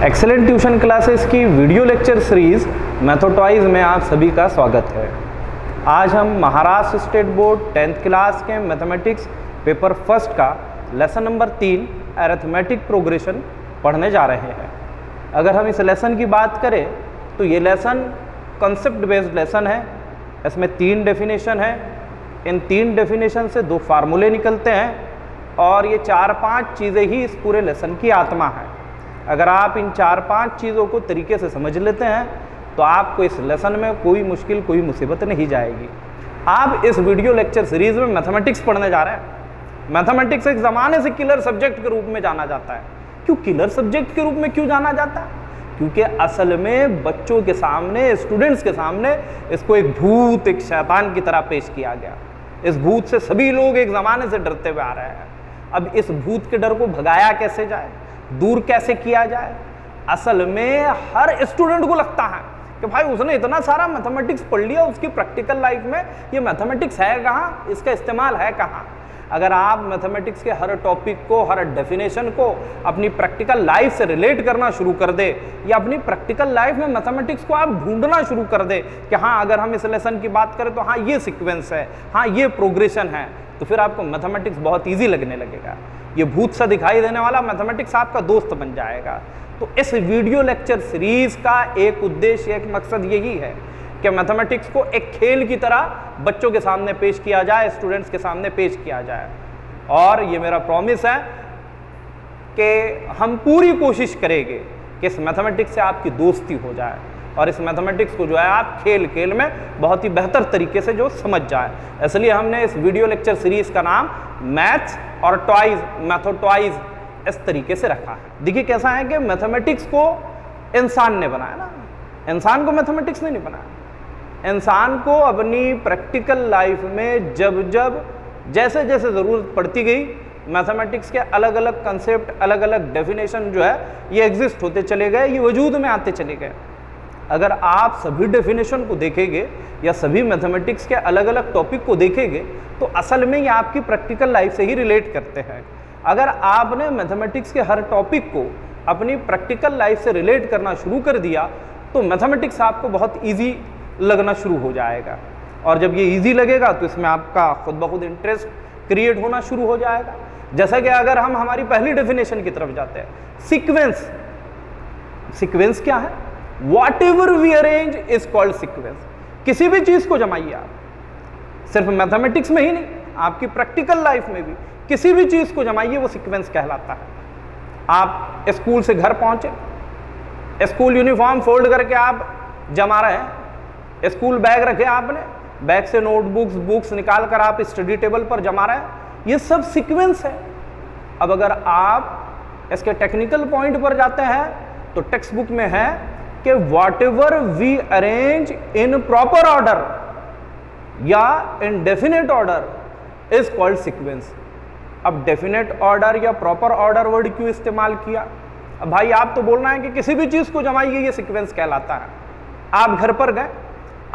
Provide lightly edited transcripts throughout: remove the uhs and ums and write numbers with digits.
Excellent tuition classes की video lecture series मैथोटॉइज में आप सभी का स्वागत है। आज हम Maharashtra state board 10th class के मैथमेटिक्स पेपर फर्स्ट का लेसन नंबर 3 अरिथमेटिक प्रोग्रेशन पढ़ने जा रहे हैं। अगर हम इस लेसन की बात करें तो ये लेसन कॉन्सेप्ट बेस्ड लेसन है। इसमें 3 डेफिनेशन है। इन 3 डेफिनेशन से 2 फार्मूले निकलते हैं और ये 4-5 चीज़ें ही इस पूरे लेसन की आत्मा है। अगर आप इन 4-5 चीज़ों को तरीके से समझ लेते हैं तो आपको इस लेसन में कोई मुश्किल, कोई मुसीबत नहीं जाएगी। आप इस वीडियो लेक्चर सीरीज में मैथमेटिक्स पढ़ने जा रहे हैं। मैथमेटिक्स एक ज़माने से किलर सब्जेक्ट के रूप में जाना जाता है। क्यों किलर सब्जेक्ट के रूप में क्यों जाना जाता है? क्योंकि असल में बच्चों के सामने, स्टूडेंट्स के सामने इसको एक भूत, एक शैतान की तरह पेश किया गया। इस भूत से सभी लोग एक ज़माने से डरते हुए आ रहे हैं। अब इस भूत के डर को भगाया कैसे जाए, दूर कैसे किया जाए? असल में हर स्टूडेंट को लगता है कि भाई उसने इतना सारा मैथमेटिक्स पढ़ लिया, उसकी प्रैक्टिकल लाइफ में ये मैथमेटिक्स है कहाँ, इसका इस्तेमाल है कहाँ? अगर आप मैथमेटिक्स के हर टॉपिक को, हर डेफिनेशन को अपनी प्रैक्टिकल लाइफ से रिलेट करना शुरू कर दे, या अपनी प्रैक्टिकल लाइफ में मैथमेटिक्स को आप ढूंढना शुरू कर दे कि हाँ अगर हम इस लेसन की बात करें तो हाँ ये सीक्वेंस है, हाँ ये प्रोग्रेशन है, तो फिर आपको मैथमेटिक्स बहुत ईजी लगने लगेगा। ये भूत सा दिखाई देने वाला मैथमेटिक्स आपका दोस्त बन जाएगा। तो इस वीडियो लेक्चर सीरीज का एक उद्देश्य, एक मकसद यही है कि मैथमेटिक्स को एक खेल की तरह बच्चों के सामने पेश किया जाए, स्टूडेंट्स के सामने पेश किया जाए। और ये मेरा प्रॉमिस है कि हम पूरी कोशिश करेंगे कि इस मैथमेटिक्स से आपकी दोस्ती हो जाए और इस मैथमेटिक्स को जो है आप खेल खेल में बहुत ही बेहतर तरीके से जो समझ जाए। इसलिए हमने इस वीडियो लेक्चर सीरीज का नाम मैथ्स और टॉयज, मैथोटॉयज इस तरीके से रखा है। देखिए कैसा है कि मैथमेटिक्स को इंसान ने बनाया ना, इंसान को मैथमेटिक्स ने नहीं बनाया। इंसान को अपनी प्रैक्टिकल लाइफ में जब जब जैसे जैसे ज़रूरत पड़ती गई, मैथमेटिक्स के अलग अलग कंसेप्ट, अलग अलग डेफिनेशन जो है ये एग्जिस्ट होते चले गए, ये वजूद में आते चले गए। अगर आप सभी डेफिनेशन को देखेंगे या सभी मैथमेटिक्स के अलग अलग टॉपिक को देखेंगे तो असल में ये आपकी प्रैक्टिकल लाइफ से ही रिलेट करते हैं। अगर आपने मैथमेटिक्स के हर टॉपिक को अपनी प्रैक्टिकल लाइफ से रिलेट करना शुरू कर दिया तो मैथमेटिक्स आपको बहुत ईजी लगना शुरू हो जाएगा। और जब ये ईजी लगेगा तो इसमें आपका खुद ब खुद इंटरेस्ट क्रिएट होना शुरू हो जाएगा। जैसा कि अगर हम हमारी पहली डेफिनेशन की तरफ जाते हैं, सीक्वेंस। सीक्वेंस क्या है? Whatever we arrange is called sequence। किसी भी चीज को जमाइए आप, सिर्फ मैथमेटिक्स में ही नहीं, आपकी प्रैक्टिकल लाइफ में भी किसी भी चीज को जमाइए, वो सीक्वेंस कहलाता है। आप स्कूल से घर पहुंचे, स्कूल यूनिफॉर्म फोल्ड करके आप जमा रहे हैं, स्कूल बैग रखे आपने, बैग से नोटबुक्स, बुक्स निकाल कर आप स्टडी टेबल पर जमा रहे हैं, ये सब सीक्वेंस है। अब अगर आप इसके टेक्निकल पॉइंट पर जाते हैं तो टेक्स्ट बुक में है कि whatever we arrange in proper order या in definite order is called sequence। अब definite order या proper order वर्ड क्यों इस्तेमाल किया? अब भाई आप तो बोलना है कि किसी भी चीज को जमाइए, ये सीक्वेंस कहलाता है। आप घर पर गए,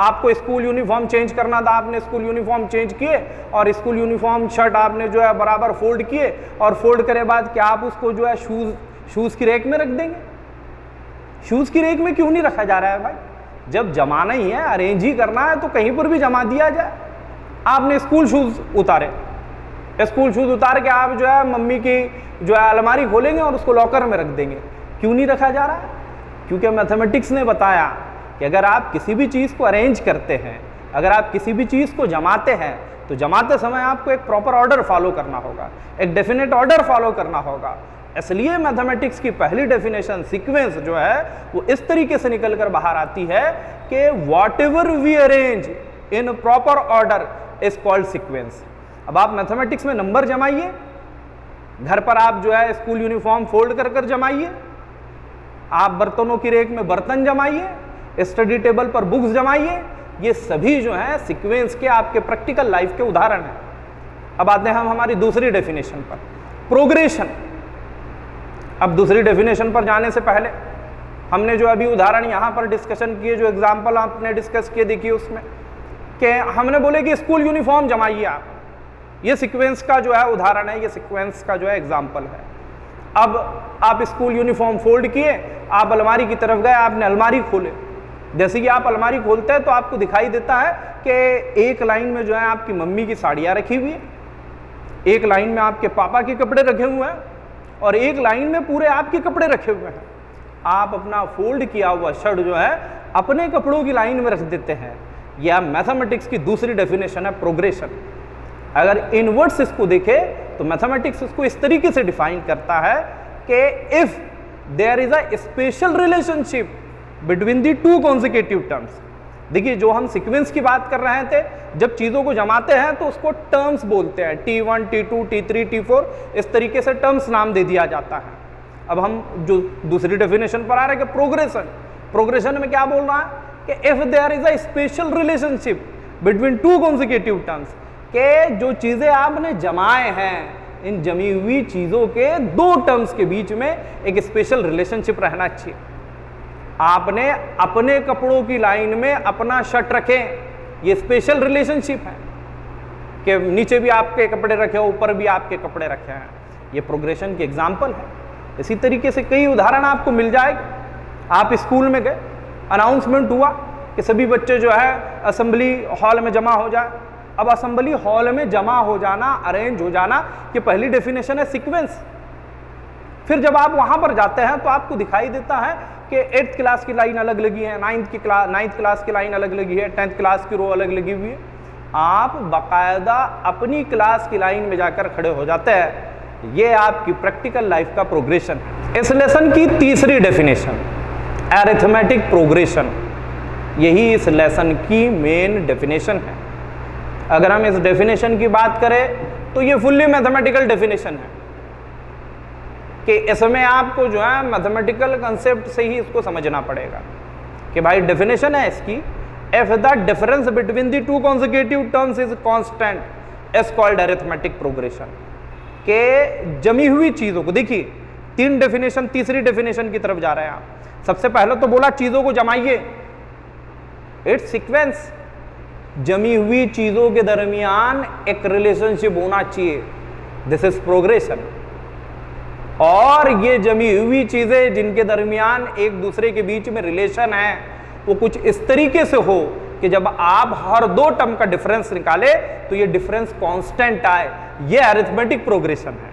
आपको स्कूल यूनिफॉर्म चेंज करना था, आपने स्कूल यूनिफॉर्म चेंज किए और स्कूल यूनिफॉर्म शर्ट आपने जो है बराबर फोल्ड किए, और फोल्ड करे बाद क्या आप उसको जो है शूज की रैक में रख देंगे? शूज की रेक में क्यों नहीं रखा जा रहा है भाई? जब जमाना ही है, अरेंज ही करना है तो कहीं पर भी जमा दिया जाए। आपने स्कूल शूज उतारे, स्कूल शूज उतार के आप जो है मम्मी की जो है अलमारी खोलेंगे और उसको लॉकर में रख देंगे। क्यों नहीं रखा जा रहा है? क्योंकि मैथमेटिक्स ने बताया कि अगर आप किसी भी चीज़ को अरेंज करते हैं, अगर आप किसी भी चीज़ को जमाते हैं तो जमाते समय आपको एक प्रॉपर ऑर्डर फॉलो करना होगा, एक डेफिनेट ऑर्डर फॉलो करना होगा। इसलिए मैथमेटिक्स की पहली डेफिनेशन सीक्वेंस जो है वो इस तरीके से निकल कर बाहर आती है कि whatever we arrange in proper order is called sequence. अब आप मैथमेटिक्स में नंबर जमाइए, घर पर आप जो है स्कूल यूनिफॉर्म फोल्ड कर कर जमाइए, आप बर्तनों की रेक में बर्तन जमाइए, स्टडी टेबल पर बुक्स जमाइए, ये सभी जो है सीक्वेंस के आपके प्रैक्टिकल लाइफ के उदाहरण हैं। अब आते हैं हम हमारी दूसरी डेफिनेशन पर, प्रोग्रेशन। अब दूसरी डेफिनेशन पर जाने से पहले हमने जो अभी उदाहरण यहाँ पर डिस्कशन किए, जो एग्जाम्पल आपने डिस्कस किए, देखिए उसमें कि हमने बोले कि स्कूल यूनिफॉर्म जमाइए आप, ये सीक्वेंस का जो है उदाहरण है, ये सीक्वेंस का जो है एग्जाम्पल है। अब आप स्कूल यूनिफॉर्म फोल्ड किए, आप अलमारी की तरफ गए, आपने अलमारी खोले। जैसे कि आप अलमारी खोलते हैं तो आपको दिखाई देता है कि एक लाइन में जो है आपकी मम्मी की साड़ियाँ रखी हुई है, एक लाइन में आपके पापा के कपड़े रखे हुए हैं और एक लाइन में पूरे आपके कपड़े रखे हुए हैं। आप अपना फोल्ड किया हुआ शर्ट जो है अपने कपड़ों की लाइन में रख देते हैं। यह मैथमेटिक्स की दूसरी डेफिनेशन है, प्रोग्रेशन। अगर इनवर्ट्स इसको देखे तो मैथमेटिक्स इसको इस तरीके से डिफाइन करता है कि if there is a special relationship between the two consecutive terms. देखिए, जो हम सीक्वेंस की बात कर रहे थे, जब चीजों को जमाते हैं तो उसको टर्म्स बोलते हैं, T1, T2, T3, T4, इस तरीके से टर्म्स नाम दे दिया जाता है। अब हम जो दूसरी डेफिनेशन पर आ रहे हैं कि प्रोग्रेशन। प्रोग्रेशन में क्या बोल रहा है कि if there is a special relationship between two consecutive terms, के जो चीजें आपने जमाए हैं, इन जमी हुई चीजों के दो टर्म्स के बीच में एक स्पेशल रिलेशनशिप रहना चाहिए। आपने अपने कपड़ों की लाइन में अपना शर्ट रखें, ये स्पेशल रिलेशनशिप है कि नीचे भी आपके कपड़े रखे हो, ऊपर भी आपके कपड़े रखे हैं। ये प्रोग्रेशन की एग्जाम्पल है। इसी तरीके से कई उदाहरण आपको मिल जाएगा। आप स्कूल में गए, अनाउंसमेंट हुआ कि सभी बच्चे जो है असेंबली हॉल में जमा हो जाए। अब असेंबली हॉल में जमा हो जाना, अरेंज हो जाना, ये पहली डेफिनेशन है सीक्वेंस। फिर जब आप वहां पर जाते हैं तो आपको दिखाई देता है कि 8th क्लास की लाइन अलग लगी है, 9th क्लास की लाइन अलग लगी है, 10th क्लास की रो अलग लगी हुई है। आप बाकायदा अपनी क्लास की लाइन में जाकर खड़े हो जाते हैं। ये आपकी प्रैक्टिकल लाइफ का प्रोग्रेशन है। इस लेसन की तीसरी डेफिनेशन, अरिथमेटिक प्रोग्रेशन, यही इस लेसन की मेन डेफिनेशन है। अगर हम इस डेफिनेशन की बात करें तो ये फुल्ली मैथमेटिकल डेफिनेशन है कि इसमें आपको जो है मैथमेटिकल कंसेप्ट से ही इसको समझना पड़ेगा कि भाई डेफिनेशन है इसकी, if the difference between the two consecutive terms is constant is called arithmetic progression. के जमी हुई चीजों को, देखिए तीन डेफिनेशन, तीसरी डेफिनेशन की तरफ जा रहे हैं आप। सबसे पहले तो बोला चीजों को जमाइए, इट्स सीक्वेंस। जमी हुई चीजों के दरमियान एक रिलेशनशिप होना चाहिए, दिस इज प्रोग्रेशन। और ये जमी हुई चीजें जिनके दरमियान एक दूसरे के बीच में रिलेशन है, वो कुछ इस तरीके से हो कि जब आप हर दो टर्म का डिफरेंस निकाले तो ये डिफरेंस कांस्टेंट आए। ये अरिथमेटिक प्रोग्रेशन है।